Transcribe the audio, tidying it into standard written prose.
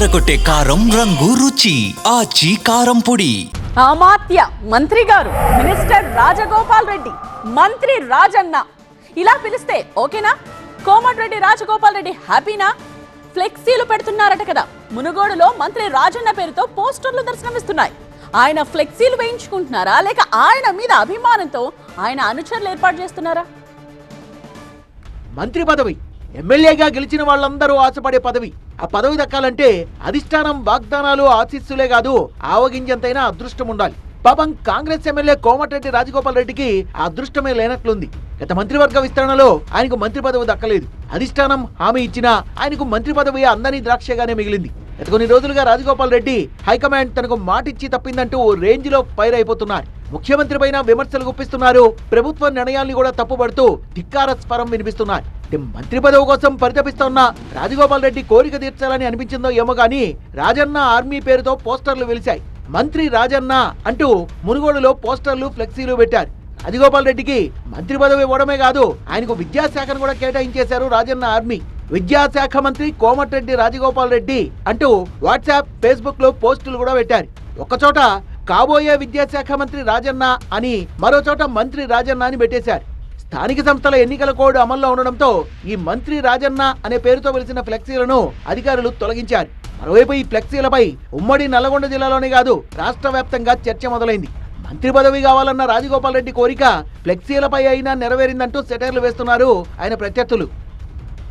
అదరగొట్టే కారం రంగు రుచి ఆచి కారం పొడి. అమాత్య మంత్రి గారు, మినిస్టర్ రాజగోపాల్ రెడ్డి, మంత్రి రాజన్న ఇలా పిలిస్తే ఓకేనా? కోమటిరెడ్డి రాజగోపాల్ రెడ్డి హ్యాపీనా? ఫ్లెక్సీలు పెడుతున్నారట కదా. మునుగోడులో మంత్రి రాజన్న పేరుతో పోస్టర్లు దర్శనమిస్తున్నాయి. ఆయన ఫ్లెక్సీలు వేయించుకుంటున్నారా, లేక ఆయన మీద అభిమానంతో ఆయన అనుచరులు ఏర్పాటు చేస్తున్నారా? మంత్రి పదవి ఎమ్మెల్యేగా గెలిచిన వాళ్ళందరూ ఆశపడే పదవి. ఆ పదవి దక్కాలంటే అధిష్టానం వాగ్దానాలు ఆశీస్సులే కాదు, ఆవగింజంతైనా అదృష్టం ఉండాలి. పాపం కాంగ్రెస్ ఎమ్మెల్యే కోమటిరెడ్డి రాజగోపాల్ రెడ్డికి ఆ అదృష్టమే లేనట్లుంది. గత మంత్రివర్గ విస్తరణలో ఆయనకు మంత్రి పదవి దక్కలేదు. అధిష్టానం హామీ ఇచ్చినా ఆయనకు మంత్రి పదవి అందని ద్రాక్షగానే మిగిలింది. గత కొన్ని రోజులుగా రాజగోపాల్ రెడ్డి హైకమాండ్ తనకు మాటిచ్చి తప్పిందంటూ ఓ రేంజ్ లో ఫైర్ అయిపోతున్నారు. ముఖ్యమంత్రి పైన విమర్శలు గుప్పిస్తున్నారు. ప్రభుత్వ నిర్ణయాల్ని కూడా తప్పుపడుతూ ధిక్కార స్వరం వినిపిస్తున్నారు. మంత్రి పదవి కోసం పరితపిస్తున్న రాజగోపాల్ రెడ్డి కోరిక తీర్చాలని అనిపించిందో ఏమో గానీ రాజన్న ఆర్మీ పేరుతో పోస్టర్లు వెలిశాయి. మంత్రి రాజన్న అంటూ మునుగోడులో పోస్టర్లు ఫ్లెక్సీలు పెట్టారు. రాజగోపాల్ రెడ్డికి మంత్రి పదవి ఇవ్వడమే కాదు, ఆయనకు విద్యాశాఖను కూడా కేటాయించేశారు రాజన్న ఆర్మీ. విద్యాశాఖ మంత్రి కోమటిరెడ్డి రాజగోపాల్ రెడ్డి అంటూ వాట్సాప్, ఫేస్బుక్ లో పోస్టులు కూడా పెట్టారు. ఒకచోట కాబోయే విద్యాశాఖ మంత్రి రాజన్న అని, మరో చోట మంత్రి రాజన్న అని పెట్టేశారు. స్థానిక సంస్థల ఎన్నికల కోడ్ అమల్లో ఉండడంతో ఈ మంత్రి రాజన్న అనే పేరుతో వెలిసిన ఫ్లెక్సీలను అధికారులు తొలగించారు. మరోవైపు ఈ ఫ్లెక్సీలపై ఉమ్మడి నల్లగొండ జిల్లాలోనే కాదు, రాష్ట్ర వ్యాప్తంగా చర్చ మొదలైంది. మంత్రి పదవి కావాలన్న రాజగోపాల్ రెడ్డి కోరిక ఫ్లెక్సీలపై అయినా నెరవేరిందంటూ సెటైర్లు వేస్తున్నారు ఆయన ప్రత్యర్థులు.